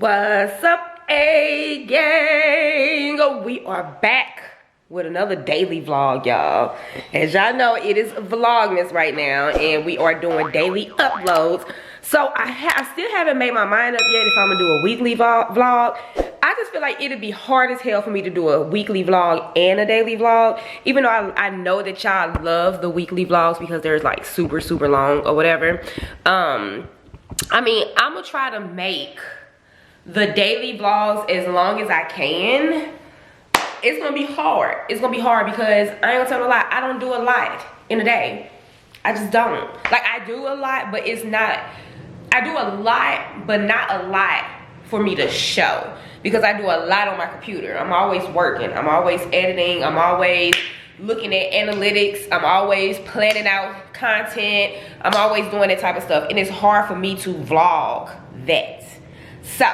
What's up, A gang? We are back with another daily vlog, y'all. As y'all know, it is Vlogmas right now, and we are doing daily uploads. So I still haven't made my mind up yet if I'm gonna do a weekly vlog. I just feel like it'd be hard as hell for me to do a weekly vlog and a daily vlog, even though I know that y'all love the weekly vlogs because they're like super long or whatever. I mean, I'm gonna try to make the daily vlogs as long as I can. It's gonna be hard. It's gonna be hard because I ain't gonna tell you a lot. I don't do a lot in a day. I just don't. Like, I do a lot, but it's not, I do a lot, but not a lot for me to show, because I do a lot on my computer. I'm always working. I'm always editing. I'm always looking at analytics. I'm always planning out content. I'm always doing that type of stuff, and it's hard for me to vlog that. So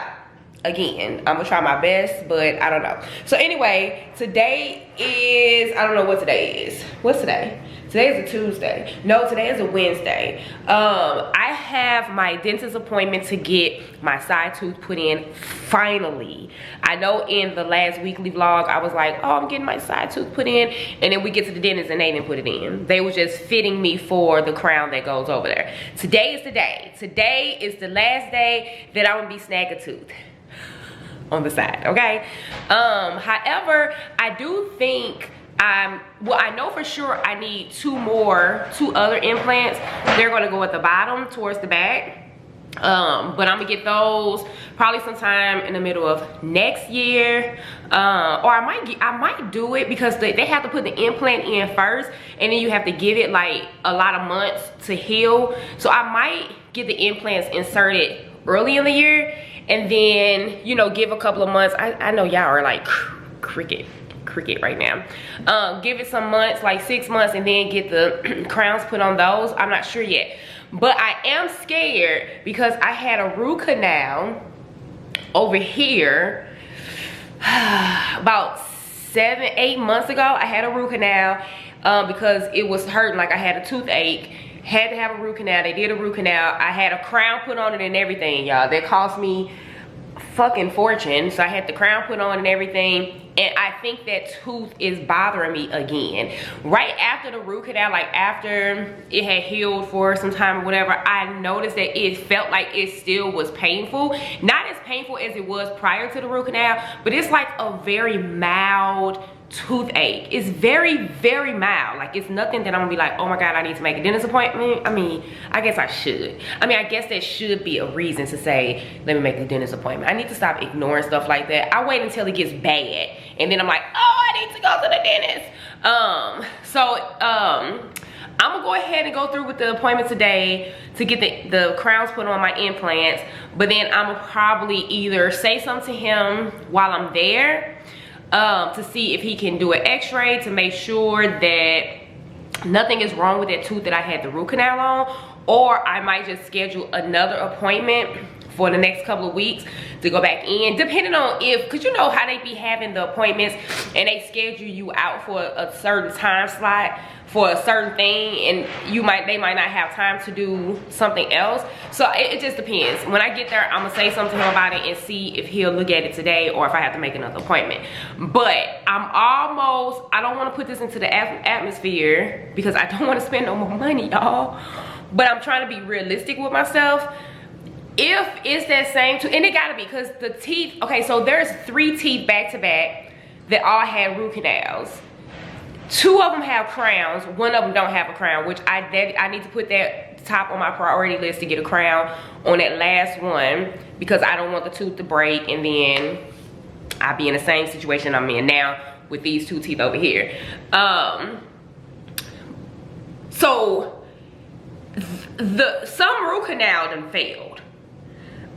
again, I'm gonna try my best, but I don't know. So anyway, today is, I don't know what today is. What's today? Today is a Tuesday. No, today is a Wednesday. I have my dentist appointment to get my side tooth put in finally. I know in the last weekly vlog, I was like, oh, I'm getting my side tooth put in. And then we get to the dentist and they didn't put it in. They were just fitting me for the crown that goes over there. Today is the day. Today is the last day that I'm gonna be snag a tooth on the side, okay? However, I do think well, I know for sure I need two other implants. They're gonna go at the bottom towards the back. But I'm gonna get those probably sometime in the middle of next year. Or I might do it because they have to put the implant in first, and then you have to give it like a lot of months to heal. So I might get the implants inserted early in the year, and then, you know, give a couple of months. I know y'all are like cricket right now. Give it some months, like 6 months, and then get the crowns put on those. I'm not sure yet, but I am scared because I had a root canal over here about 7-8 months ago. I had a root canal because it was hurting, like I had a toothache. Had to have a root canal. They did a root canal. I had a crown put on it and everything, y'all. That cost me fucking fortune. So I had the crown put on and everything, and I think that tooth is bothering me again. Right after the root canal, like after it had healed for some time or whatever, I noticed that it felt like it still was painful. Not as painful as it was prior to the root canal, but it's like a very mild toothache. It's very mild. Like, it's nothing that I'm gonna be like, oh my god, I need to make a dentist appointment. I mean, I guess I should. I mean, I guess that should be a reason to say, let me make a dentist appointment. I need to stop ignoring stuff like that. I wait until it gets bad, and then I'm like, oh, I need to go to the dentist. I'm gonna go ahead and go through with the appointment today to get the crowns put on my implants, but then I'm gonna probably either say something to him while I'm there to see if he can do an x-ray to make sure that nothing is wrong with that tooth that I had the root canal on, or I might just schedule another appointment for the next couple of weeks to go back in, depending on because you know how they be having the appointments and they schedule you out for a certain time slot for a certain thing, and they might not have time to do something else. So it just depends. When I get there, I'm gonna say something to him about it and see if he'll look at it today or if I have to make another appointment. But I don't want to put this into the atmosphere because I don't want to spend no more money, y'all. But I'm trying to be realistic with myself. If it's that same tooth, and it gotta be, because the teeth, okay, so there's 3 teeth back to back that all had root canals. 2 of them have crowns, 1 of them don't have a crown, which I need to put that top on my priority list to get a crown on that last one, because I don't want the tooth to break and then I'll be in the same situation I'm in now with these 2 teeth over here. So some root canal done failed.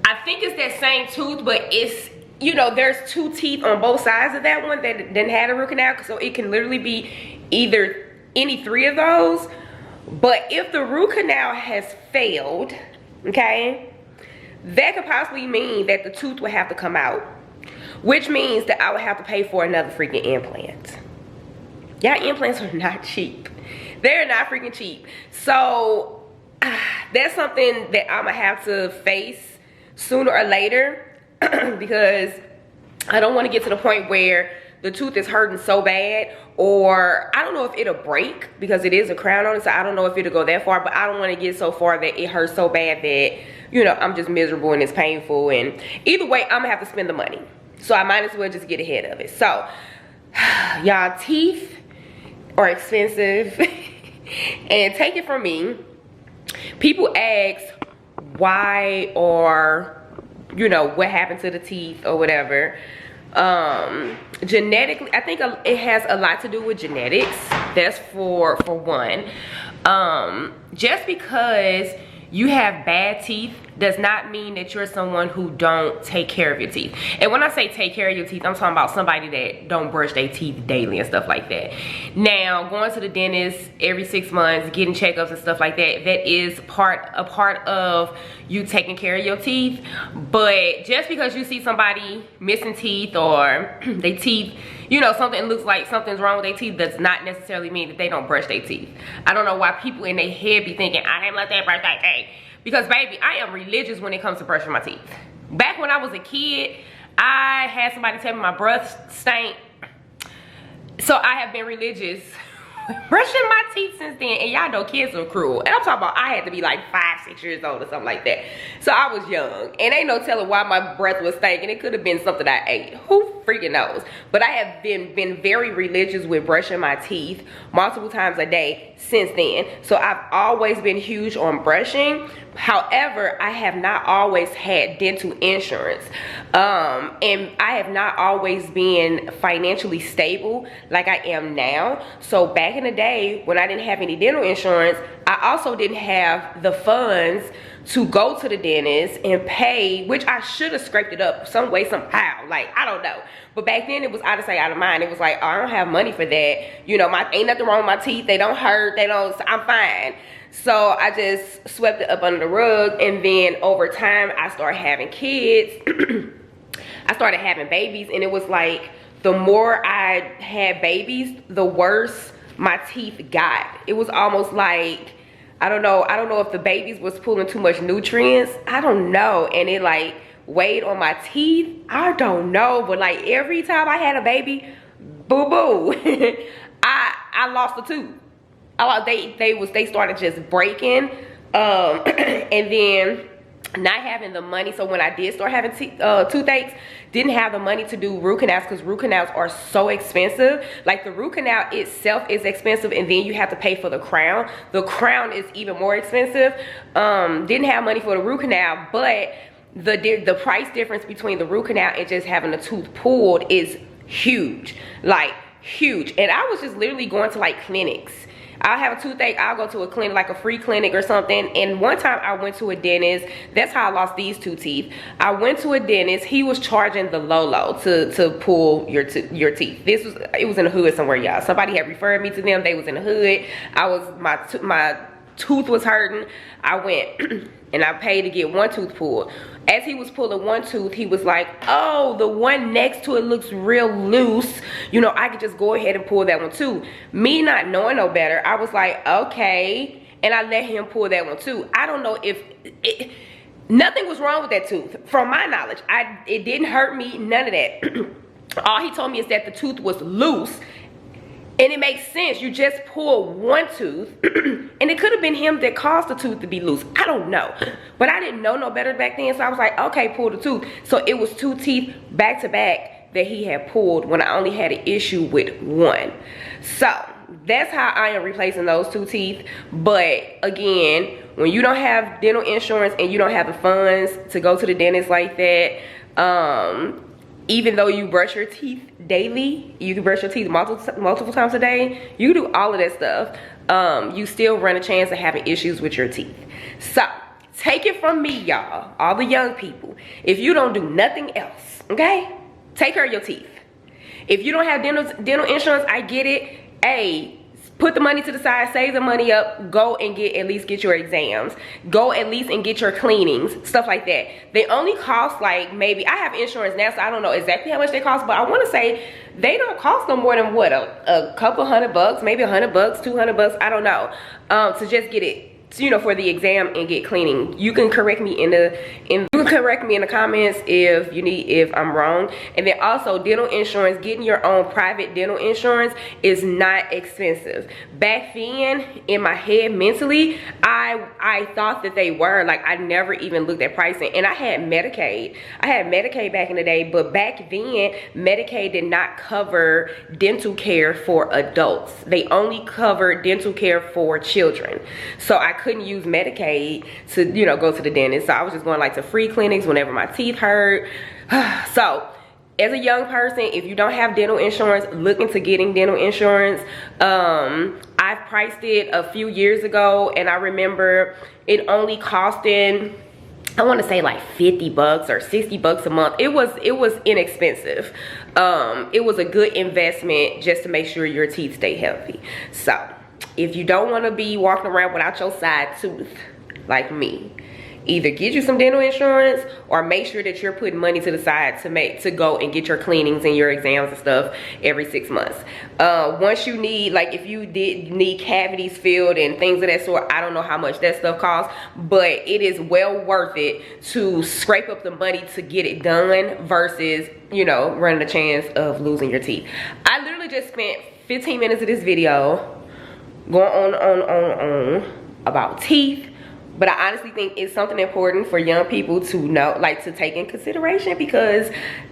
I think it's that same tooth, but it's, you know, there's 2 teeth on both sides of that one that didn't have a root canal, so it can literally be either any 3 of those. But if the root canal has failed, okay, that could possibly mean that the tooth would have to come out, which means that I would have to pay for another freaking implant. Y'all, implants are not cheap. They're not freaking cheap. So that's something that I'm gonna have to face sooner or later. because I don't want to get to the point where the tooth is hurting so bad, or I don't know if it'll break because it is a crown on it, so I don't know if it'll go that far, but I don't want to get so far that it hurts so bad that, you know, I'm just miserable and it's painful, and either way, I'm gonna have to spend the money. So I might as well just get ahead of it. So, y'all, teeth are expensive. And take it from me, people ask why, or, you know, what happened to the teeth or whatever. Genetically, I think it has a lot to do with genetics. That's for one. Just because you have bad teeth does not mean that you're someone who don't take care of your teeth. And when I say take care of your teeth, I'm talking about somebody that don't brush their teeth daily and stuff like that. Now, going to the dentist every 6 months, getting checkups and stuff like that, that is a part of you taking care of your teeth. But just because you see somebody missing teeth, or their teeth, you know, something looks like something's wrong with their teeth, does not necessarily mean that they don't brush their teeth. I don't know why people in their head be thinking, I didn't let that brush their teeth. Because baby, I am religious when it comes to brushing my teeth. Back when I was a kid, I had somebody tell me my breath stank. So I have been religious brushing my teeth since then. And y'all know kids are cruel. And I'm talking about I had to be like 5, 6 years old or something like that. So I was young. And ain't no telling why my breath was stinking. It could have been something I ate. Who freaking knows? But I have been very religious with brushing my teeth multiple times a day since then. So I've always been huge on brushing. However, I have not always had dental insurance. And I have not always been financially stable like I am now. So back in the day when I didn't have any dental insurance, I also didn't have the funds to go to the dentist and pay, which I should have scraped it up some way, somehow. Like, I don't know. But back then it was out of sight, out of mind. It was like, oh, I don't have money for that. You know, ain't nothing wrong with my teeth. They don't hurt. I'm fine. So I just swept it up under the rug. And then over time, I started having kids. I started having babies. And it was like, the more I had babies, the worse my teeth got. It was almost like, I don't know if the babies was pulling too much nutrients. I don't know. And it like weighed on my teeth. I don't know. But like every time I had a baby, boo-boo, I lost a tooth. They started just breaking. And then not having the money. So when I did start having toothaches, didn't have the money to do root canals, because root canals are so expensive. Like the root canal itself is expensive, and then you have to pay for the crown. The crown is even more expensive. Didn't have money for the root canal, but the price difference between the root canal and just having the tooth pulled is huge, like huge. And I was just literally going to like clinics. I'll have a toothache, I'll go to a clinic, like a free clinic or something. And one time I went to a dentist. That's how I lost these 2 teeth. I went to a dentist. He was charging the low to pull your teeth. It was in the hood somewhere, y'all. Somebody had referred me to them. They was in the hood. My tooth was hurting. I went and I paid to get 1 tooth pulled. As he was pulling 1 tooth, he was like, oh, the one next to it looks real loose. You know, I could just go ahead and pull that one too. Me not knowing no better, I was like, okay. And I let him pull that one too. I don't know if nothing was wrong with that tooth. From my knowledge, it didn't hurt me, none of that. All he told me is that the tooth was loose. And it makes sense. You just pull 1 tooth, and it could have been him that caused the tooth to be loose. I don't know. But I didn't know no better back then, so I was like, okay, pull the tooth. So it was 2 teeth back to back that he had pulled when I only had an issue with 1. So that's how I am replacing those 2 teeth. But again, when you don't have dental insurance and you don't have the funds to go to the dentist like that, even though you brush your teeth daily, you can brush your teeth multiple times a day, you can do all of that stuff, you still run a chance of having issues with your teeth. So take it from me, y'all, all the young people, if you don't do nothing else, okay, take care of your teeth. If you don't have dental insurance, I get it. Hey, put the money to the side, save the money up, go and at least get your exams. Go at least and get your cleanings, stuff like that. They only cost like maybe, I have insurance now, so I don't know exactly how much they cost, but I wanna say they don't cost no more than what, a couple $100, maybe $100, $200, I don't know, to just get it, you know, for the exam and get cleaning. You can correct me you can correct me in the comments if I'm wrong. And then also dental insurance, getting your own private dental insurance is not expensive. Back then in my head mentally, I thought that they were. Like, I never even looked at pricing. And I had Medicaid. I had Medicaid back in the day, but back then Medicaid did not cover dental care for adults. They only covered dental care for children. So I couldn't use Medicaid to, you know, go to the dentist. So I was just going like to free clinics whenever my teeth hurt. So as a young person, if you don't have dental insurance, look into getting dental insurance. I've priced it a few years ago, and I remember it only costing, I want to say like 50 bucks or 60 bucks a month. It was inexpensive. It was a good investment just to make sure your teeth stay healthy. So if you don't want to be walking around without your side tooth like me, either get you some dental insurance or make sure that you're putting money to the side to go and get your cleanings and your exams and stuff every 6 months. Once you need, like if you did need cavities filled and things of that sort, I don't know how much that stuff costs, but it is well worth it to scrape up the money to get it done versus, you know, running the chance of losing your teeth. I literally just spent 15 minutes of this video going on about teeth. But I honestly think it's something important for young people to know, like to take in consideration, because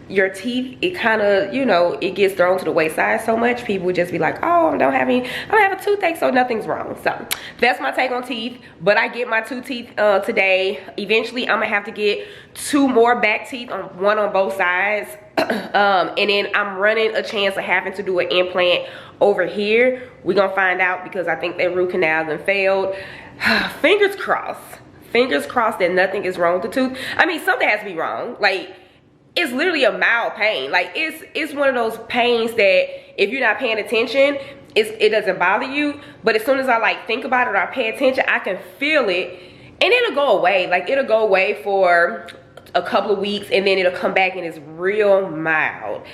your teeth, it kind of, you know, it gets thrown to the wayside so much. People just be like, oh, I don't have a toothache, so nothing's wrong. So that's my take on teeth. But I get my 2 teeth today. Eventually, I'm gonna have to get 2 more back teeth, one on both sides. And then I'm running a chance of having to do an implant over here. We're gonna find out, because I think that root canal done failed. Fingers crossed that nothing is wrong with the tooth. I mean, something has to be wrong. Like, it's literally a mild pain. Like, it's one of those pains that if you're not paying attention, it doesn't bother you. But as soon as I like think about it or I pay attention, I can feel it and it'll go away. Like, it'll go away for a couple of weeks and then it'll come back and it's real mild.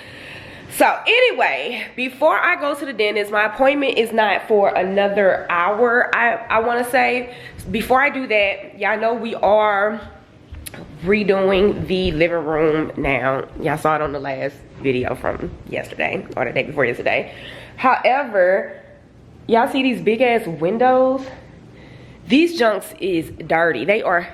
So anyway, before I go to the dentist, my appointment is not for another hour, I want to say. Before I do that, y'all know we are redoing the living room now. Y'all saw it on the last video from yesterday or the day before yesterday. However, y'all see these big ass windows? These junks is dirty. They are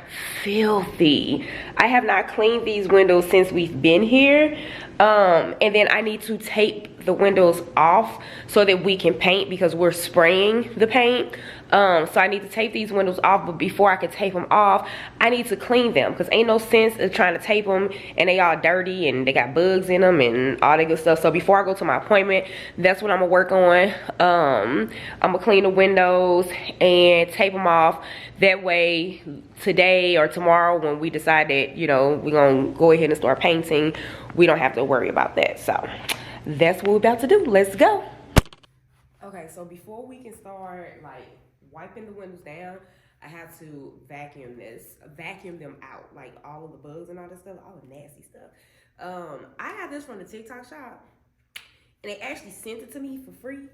filthy. I have not cleaned these windows since we've been here. And then I need to tape the windows off so that we can paint, because we're spraying the paint. So I need to tape these windows off, but before I can tape them off, I need to clean them, because ain't no sense of trying to tape them and they all dirty and they got bugs in them and all that good stuff. So before I go to my appointment, that's what I'm gonna work on. I'm gonna clean the windows and tape them off. That way today or tomorrow when we decide that, you know, we're gonna go ahead and start painting, we don't have to worry about that. So that's what we're about to do. Let's go. Okay, so before we can start like wiping the windows down, I have to vacuum them out, like all of the bugs and all that stuff, all the nasty stuff. I got this from the TikTok shop and they actually sent it to me for free,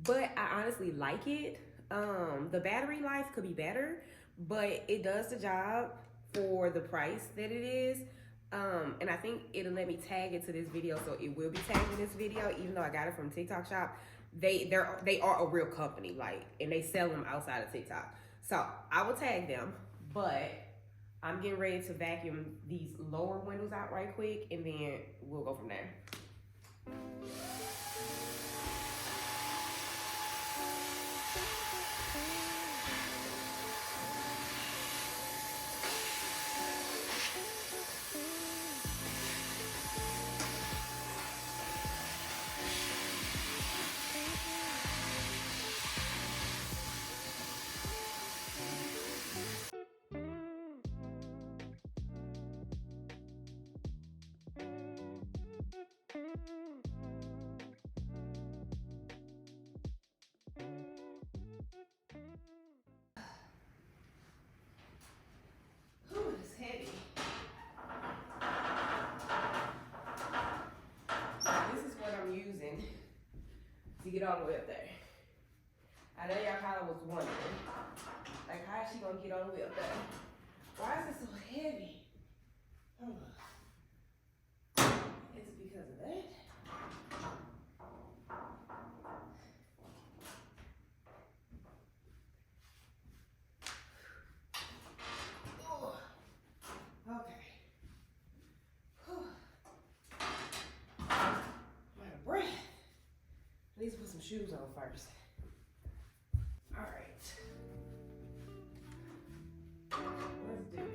but I honestly like it. The battery life could be better, but it does the job for the price that it is. And I think it'll let me tag it to this video, so it will be tagged in this video, even though I got it from TikTok shop. They are a real company, like, and they sell them outside of TikTok. So I will tag them, but I'm getting ready to vacuum these lower windows out right quick, and then we'll go from there. To get all the way up there. I know y'all kind of was wondering, like, how is she gonna get all the way up there? Why is it so heavy? Is it because of that? Okay. I'm out of breath. I need to put some shoes on first. All right. Let's do this.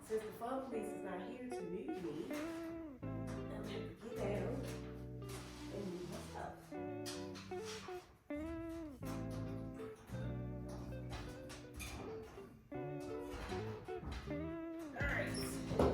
Since the phone police is not here to mute me, I'm going to have to get down and move my stuff. Alright, let's go.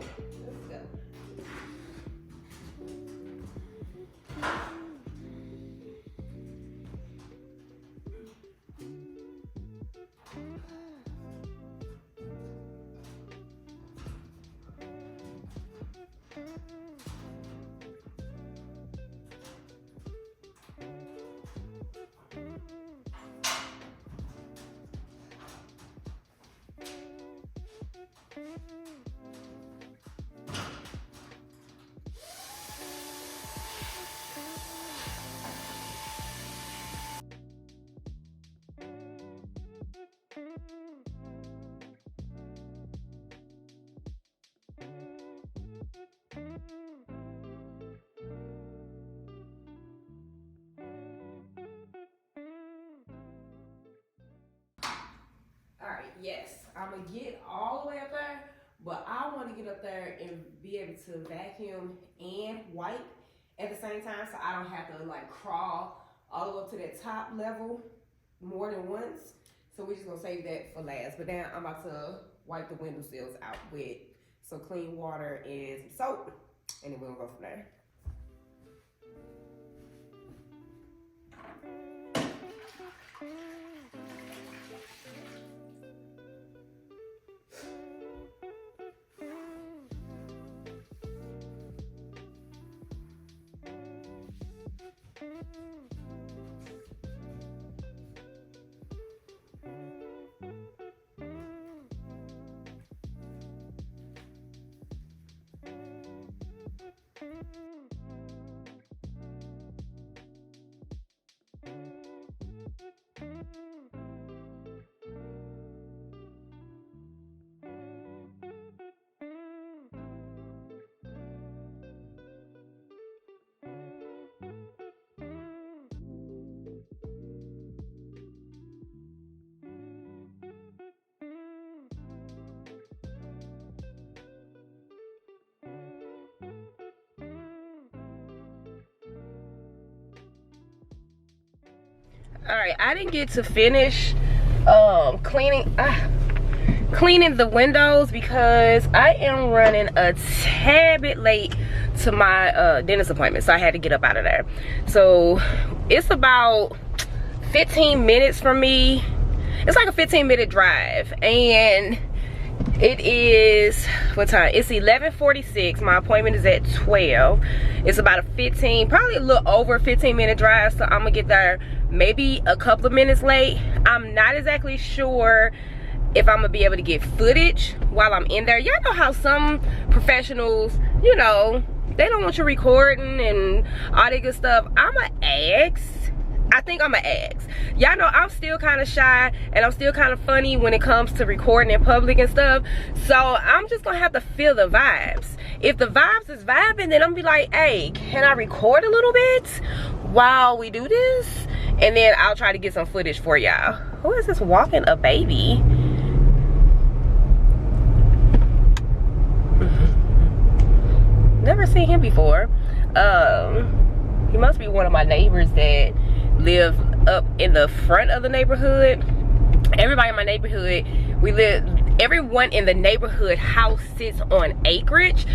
Alright, yes, I'm going to get all the way up there, but I want to get up there and be able to vacuum and wipe at the same time so I don't have to like crawl all the way up to that top level more than once. So we're just going to save that for last. But now I'm about to wipe the windowsills out with some clean water and some soap, and then we'll go from there. All right, I didn't get to finish cleaning the windows because I am running a tad bit late to my dentist appointment, so I had to get up out of there. So it's about 15 minutes from me. It's like a 15-minute drive, and it is, what time? It's 11:46. My appointment is at 12. It's about a 15, probably a little over 15-minute drive, so I'm gonna get there maybe a couple of minutes late. I'm not exactly sure if I'm gonna be able to get footage while I'm in there. Y'all know how some professionals, you know, they don't want you recording and all that good stuff. I'ma ask. I think I'ma ask. Y'all know I'm still kind of shy and I'm still kind of funny when it comes to recording in public and stuff. So I'm just gonna have to feel the vibes. If the vibes is vibing, then I'm gonna be like, hey, can I record a little bit? while we do this, and then I'll try to get some footage for y'all. Who is this walking a baby? Never seen him before. He must be one of my neighbors that live up in the front of the neighborhood. Everybody in my neighborhood, everyone in the neighborhood house sits on acreage,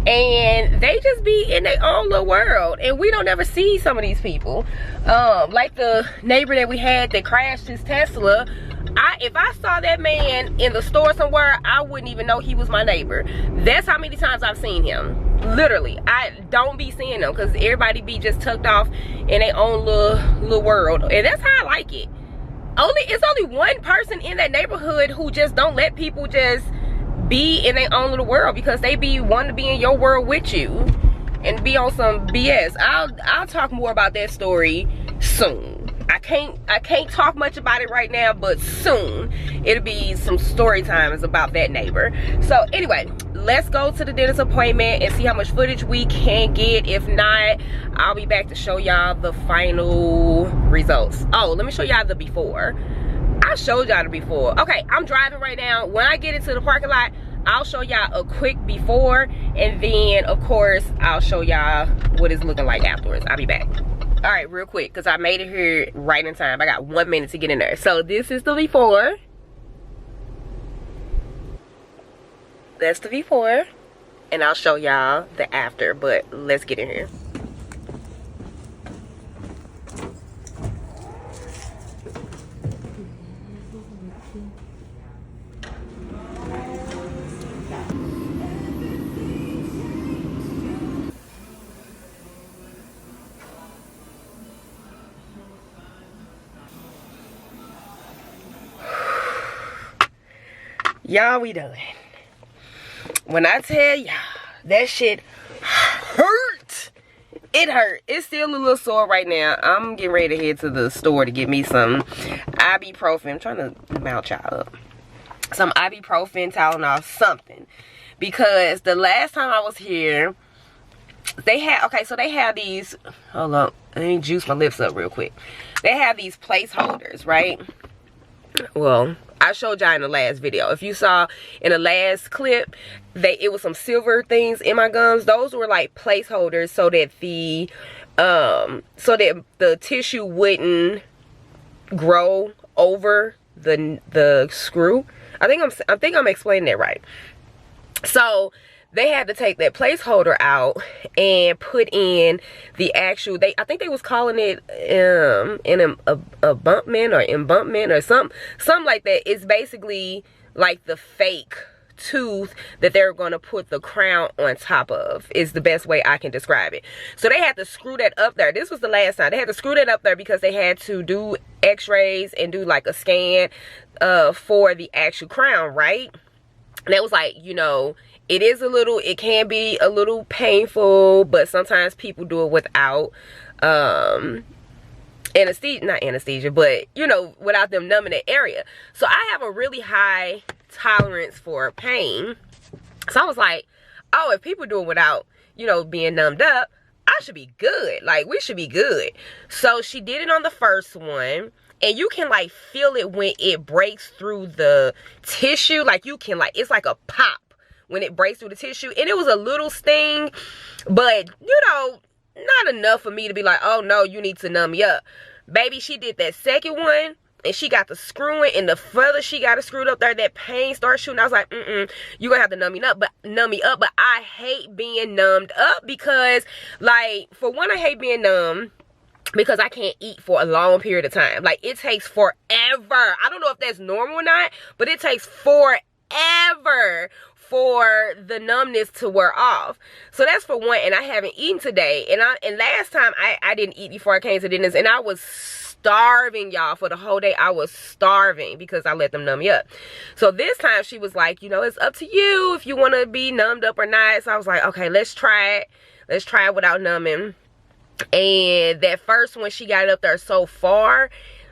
and they just be in their own little world, and we don't ever see some of these people. Like the neighbor that we had that crashed his Tesla, if I saw that man in the store somewhere, I wouldn't even know he was my neighbor. That's how many times I've seen him. Literally, I don't be seeing them because everybody be just tucked off in their own little world, and that's how I like it. It's only one person in that neighborhood who just don't let people just be in their own little world, because they be wanting to be in your world with you and be on some BS. I'll talk more about that story soon. I can't talk much about it right now, but soon it'll be some story times about that neighbor. So anyway, let's go to the dentist appointment and see how much footage we can get. If not, I'll be back to show y'all the final results. Oh, let me show y'all the before. I showed y'all the before. Okay, I'm driving right now. When I get into the parking lot, I'll show y'all a quick before, and then of course I'll show y'all what it's looking like afterwards. I'll be back. All right, real quick, because I made it here right in time. I got 1 minute to get in there. So this is the before. That's the before. And I'll show y'all the after, but let's get in here. Y'all, we done. When I tell y'all, that shit hurt. It hurt. It's still a little sore right now. I'm getting ready to head to the store to get me some ibuprofen. I'm trying to mount y'all up. Some ibuprofen, Tylenol, something. Because the last time I was here, they had, okay, so they have these, hold on, let me juice my lips up real quick. They have these placeholders, right? Well, I showed y'all in the last video. If you saw in the last clip, it was some silver things in my gums. Those were like placeholders so that the tissue wouldn't grow over the screw. I think I'm explaining that right. So they had to take that placeholder out and put in the actual, I think they was calling it an abutment or embunkment or something like that. It's basically like the fake tooth that they're going to put the crown on top of, is the best way I can describe it. So they had to screw that up there. This was the last time. They had to screw that up there because they had to do x-rays and do like a scan for the actual crown, right? And that was like, you know, it can be a little painful, but sometimes people do it without anesthesia, not anesthesia, but you know, without them numbing the area. So I have a really high tolerance for pain. So I was like, oh, if people do it without, you know, being numbed up, I should be good. Like, we should be good. So she did it on the first one. And you can like feel it when it breaks through the tissue. Like you can like, it's like a pop when it breaks through the tissue. And it was a little sting, but you know, not enough for me to be like, oh no, you need to numb me up. Baby, she did that second one and she got the screwing, and the further she got it screwed up there, that pain started shooting. I was like, you're gonna have to numb me up. But I hate being numbed up because, like, for one, I hate being numb because I can't eat for a long period of time. Like, it takes forever. I don't know if that's normal or not, but it takes forever for the numbness to wear off. So that's for one. And I haven't eaten today. And last time I didn't eat before I came to dentist, and I was starving, y'all. For the whole day I was starving because I let them numb me up. So this time she was like, you know, it's up to you if you want to be numbed up or not. So I was like, okay, let's try it. Let's try it without numbing. And that first one, she got it up there so far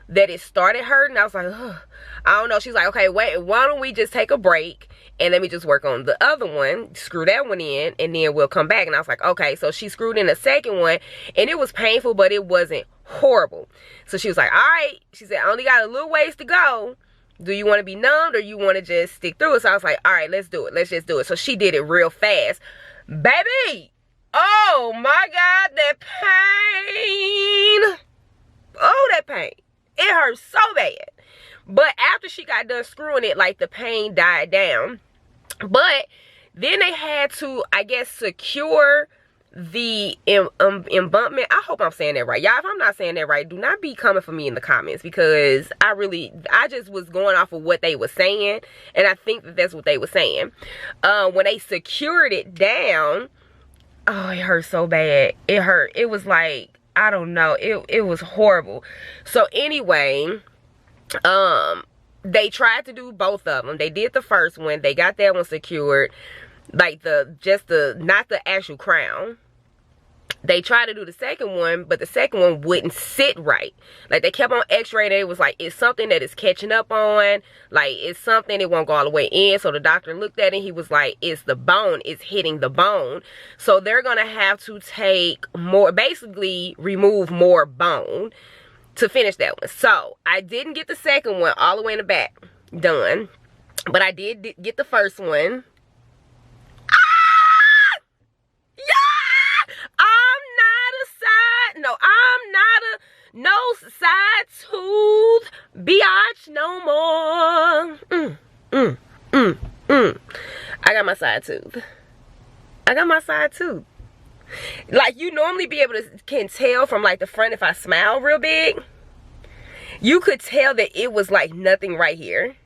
that it started hurting. I was like, ugh, I don't know. She's like, okay, wait, why don't we just take a break and let me just work on the other one, screw that one in, and then we'll come back. And I was like, okay. So she screwed in the second one, and it was painful, but it wasn't horrible. So she was like, all right. She said, I only got a little ways to go. Do you want to be numbed, or you want to just stick through it? So I was like, all right, let's do it. Let's just do it. So she did it real fast. Baby, oh my God, that pain. Oh, that pain. It hurts so bad. But after she got done screwing it, like, the pain died down. But then they had to, I guess, secure the embunkment. I hope I'm saying that right. Y'all, if I'm not saying that right, do not be coming for me in the comments, because I just was going off of what they were saying, and I think that that's what they were saying. When they secured it down, oh, it hurt so bad. It hurt. It was like, I don't know. It was horrible. So anyway, they tried to do both of them. They did the first one. They got that one secured. Like, not the actual crown. They tried to do the second one, but the second one wouldn't sit right. Like, they kept on x-raying it. It was like, it's something that is catching up on. Like, it's something, it won't go all the way in. So the doctor looked at it. He was like, it's the bone. It's hitting the bone. So they're going to have to take more, basically remove more bone to finish that one. So I didn't get the second one all the way in the back done, but I did get the first one. I'm not a side tooth biatch no more. I got my side tooth. I got my side tooth. Like, you normally can tell from, like, the front if I smile real big. You could tell that it was like nothing right here.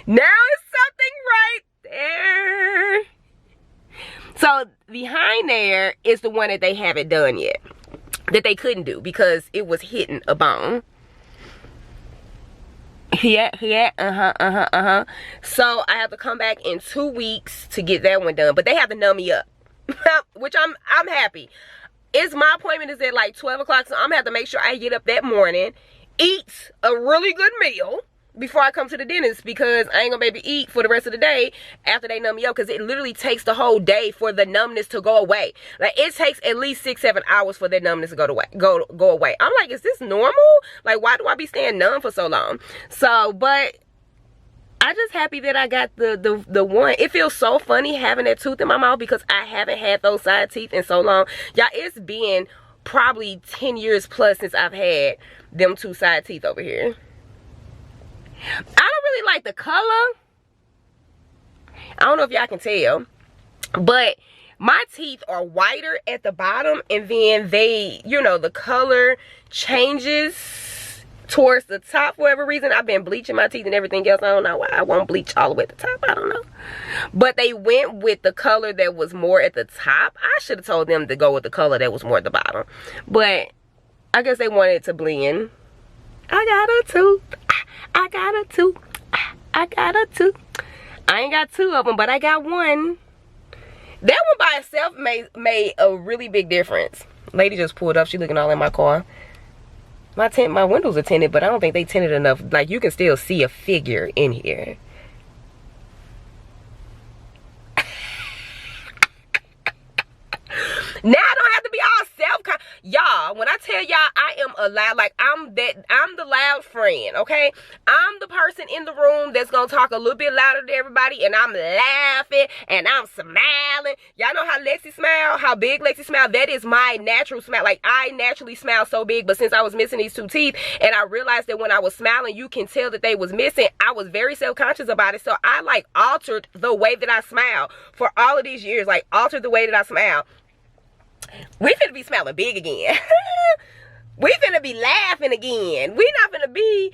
Now it's something right there. So behind there is the one that they haven't done yet, that they couldn't do because it was hitting a bone. Yeah. So I have to come back in 2 weeks to get that one done, but they have to numb me up, which I'm happy. My appointment is at like 12 o'clock, so I'm gonna have to make sure I get up that morning, eat a really good meal before I come to the dentist, because I ain't gonna be able to eat for the rest of the day after they numb me up, because it literally takes the whole day for the numbness to go away. Like, it takes at least 6-7 hours for that numbness to go away. I'm like, is this normal? Like, why do I be staying numb for so long? So, but I just happy that I got the one. It feels so funny having that tooth in my mouth, because I haven't had those side teeth in so long. Y'all, it's been probably 10 years plus since I've had them two side teeth over here. I don't really like the color. I don't know if y'all can tell, but my teeth are whiter at the bottom, and then they, you know, the color changes towards the top for whatever reason. I've been bleaching my teeth and everything else. I don't know why I won't bleach all the way at the top. I don't know. But they went with the color that was more at the top. I should have told them to go with the color that was more at the bottom, but I guess they wanted it to blend. I got a tooth. I got a tooth. I got a tooth. I ain't got two of them, but I got one. That one by itself made a really big difference. Lady just pulled up. She looking all in my car. My windows are tinted, but I don't think they tinted enough. Like, you can still see a figure in here. Now I don't have to be all self-conscious. Y'all, when I tell y'all I am allowed, like, I'm the loud friend, okay? I'm the person in the room that's gonna talk a little bit louder than everybody, and I'm laughing and I'm smiling. Y'all know how Lexi smile, how big Lexi smile? That is my natural smile. Like, I naturally smile so big, but since I was missing these two teeth, and I realized that when I was smiling, you can tell that they was missing, I was very self-conscious about it. So I, like, altered the way that I smile for all of these years, like, altered the way that I smile. We finna be smiling big again. We finna be laughing again. We not finna be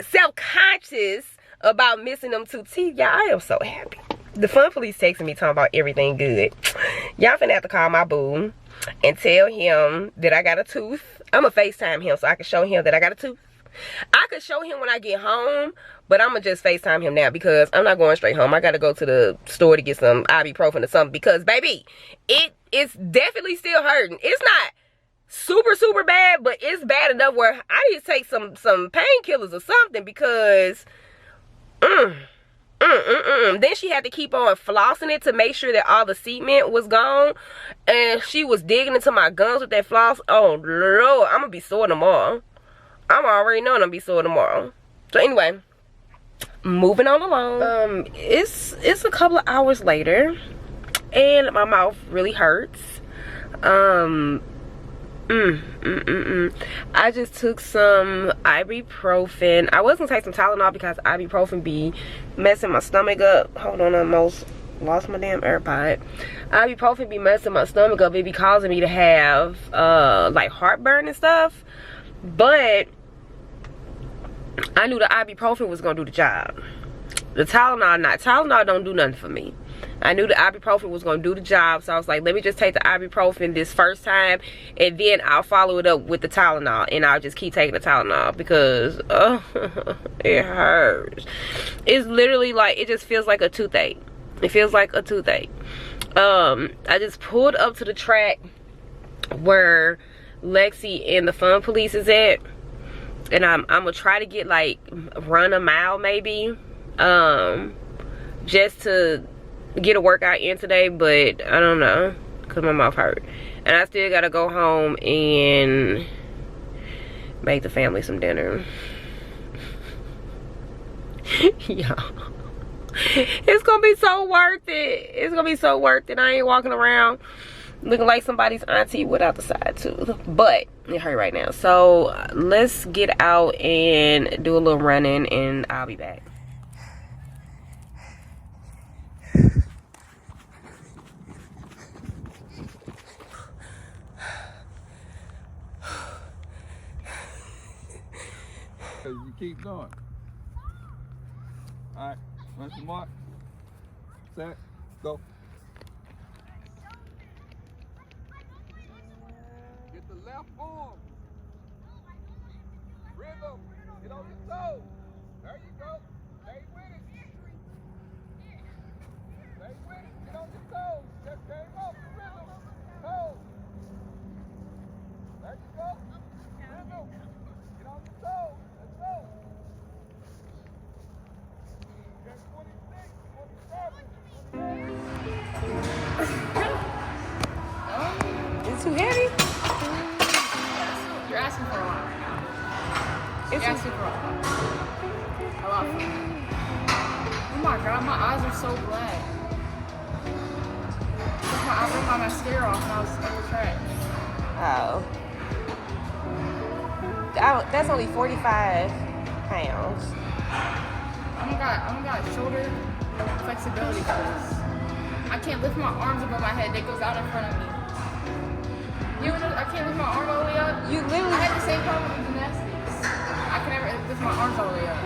self-conscious about missing them two teeth. Y'all, I am so happy. The fun police texting me talking about everything good. Y'all finna have to call my boo and tell him that I got a tooth. I'ma FaceTime him so I can show him that I got a tooth. I could show him when I get home, but I'm gonna just FaceTime him now, because I'm not going straight home. I gotta go to the store to get some ibuprofen or something, because, baby, it's definitely still hurting. It's not super bad, but it's bad enough where I need to take some painkillers or something, because Then she had to keep on flossing it to make sure that all the cement was gone. And she was digging into my gums with that floss. Oh, Lord. I'm going to be sore tomorrow. I'm already knowing I'm going to be sore tomorrow. So, anyway. Moving on along. It's a couple of hours later. And my mouth really hurts. I just took some ibuprofen. I was gonna take some Tylenol because ibuprofen be messing my stomach up. Hold on, I almost lost my damn AirPod. Ibuprofen be messing my stomach up. It be causing me to have like heartburn and stuff. But I knew the ibuprofen was gonna do the job. The Tylenol not. Tylenol don't do nothing for me. I knew the ibuprofen was going to do the job. So I was like, let me just take the ibuprofen this first time. And then I'll follow it up with the Tylenol. And I'll just keep taking the Tylenol. Because it hurts. It's literally like, it just feels like a toothache. It feels like a toothache. I just pulled up to the track where Lexi and the fun police is at. And I'm going to try to get like, run a mile maybe. Just to get a workout in today, but I don't know because my mouth hurt, and I still gotta go home and make the family some dinner. Yeah, it's gonna be so worth it. It's gonna be so worth it. I ain't walking around looking like somebody's auntie without the side tooth, but it hurt right now. So let's get out and do a little running, and I'll be back. You keep going. Alright, run some mark. Set, go. Get the left arm. Rhythm. Get on your toes. There you go. Stay with it. Stay with it. Get on your toes. Just came up. Rhythm. Toes. There you go. Rhythm. Get on your toes. Let's go. Get 26, 27, 28. It's too heavy? You're asking for a lot. It's You're asking for a lot. Oh my god, my eyes are so black. I ripped my mascara off when I was on the track. That's only 45 pounds. I don't got shoulder flexibility for this. I can't lift my arms above my head. That goes out in front of me. I can't lift my arm all the way up. You literally. I had the same problem with gymnastics. I can never lift my arms all the way up.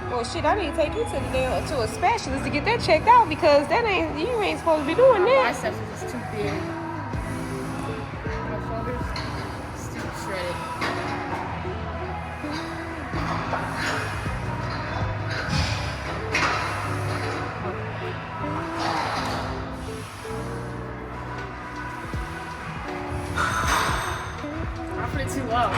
Well, shit, I need to take you to a specialist to get that checked out because you ain't supposed to be doing My that. biceps are just too big. My shoulders, too shredded. I put it too low.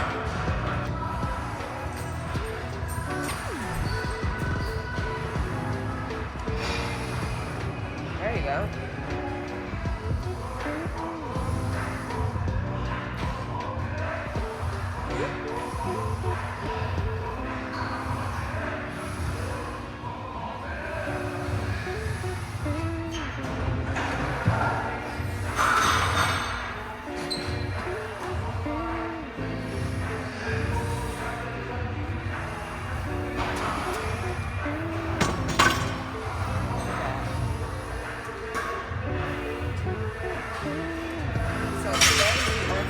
There you go.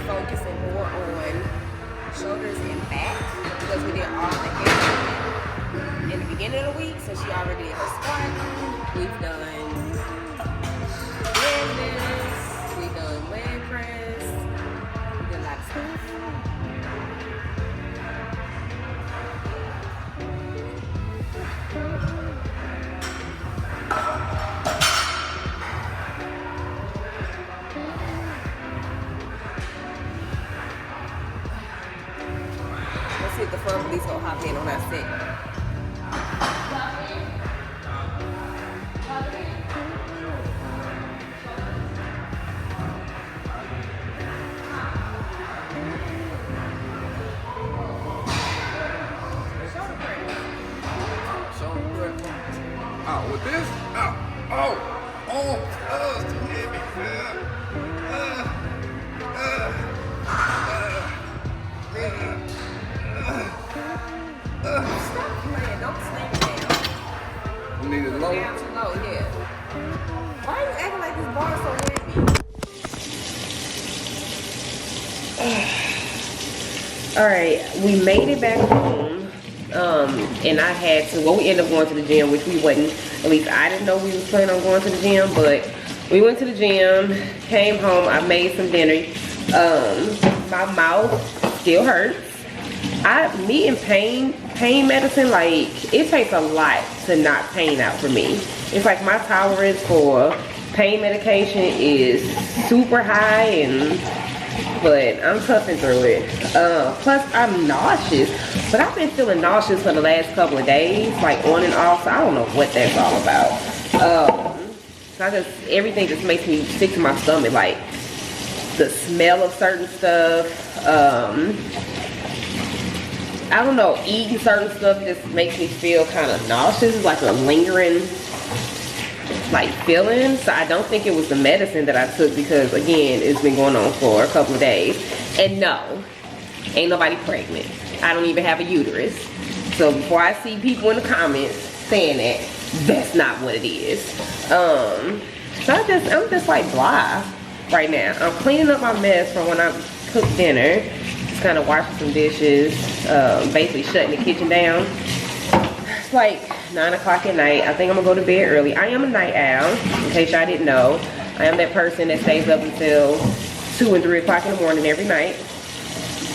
Focusing more on shoulders and back because we did all the hair in the beginning of the week. So she already did her squat. We've done deadlifts. We've done leg press. We did a lot of stuff. See if the fun police gonna hop in on that set. it's too heavy. Stop playing. Don't slam it down. You need it low? Down too low, yeah. Why are you acting like this bar is so heavy? Alright, we made it back home. And I had to, well, we ended up going to the gym, which we wasn't, at least I didn't know we was planning on going to the gym, but we went to the gym, came home, I made some dinner. My mouth still hurts. Me and pain medicine, like, it takes a lot to knock pain out for me. It's like my tolerance for pain medication is super high, but I'm toughing through it. Plus I'm nauseous, but I've been feeling nauseous for the last couple of days, like on and off, so I don't know what that's all about. So everything just makes me sick to my stomach, like the smell of certain stuff. I don't know, eating certain stuff just makes me feel kind of nauseous. It's like a lingering like feeling. So I don't think it was the medicine that I took, because again, it's been going on for a couple of days. And no, ain't nobody pregnant. I don't even have a uterus. So before I see people in the comments saying that, that's not what it is. So I'm just like blah right now. I'm cleaning up my mess from when I cooked dinner. Just kind of washing some dishes, basically shutting the kitchen down. It's like 9 o'clock at night. I think I'm gonna go to bed early. I am a night owl, in case y'all didn't know. I am that person that stays up until 2 and 3 o'clock in the morning every night.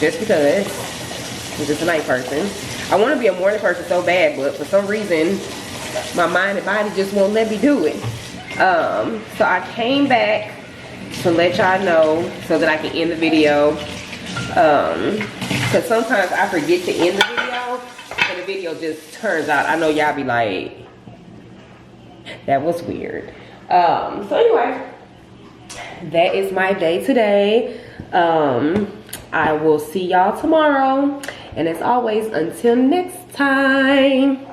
Just because I'm just a night person. I want to be a morning person so bad, but for some reason, my mind and body just won't let me do it. So I came back to let y'all know so that I can end the video. Because sometimes I forget to end the video, and the video just turns out, I know y'all be like, that was weird. So anyway, that is my day today. I will see y'all tomorrow, and as always, until next time.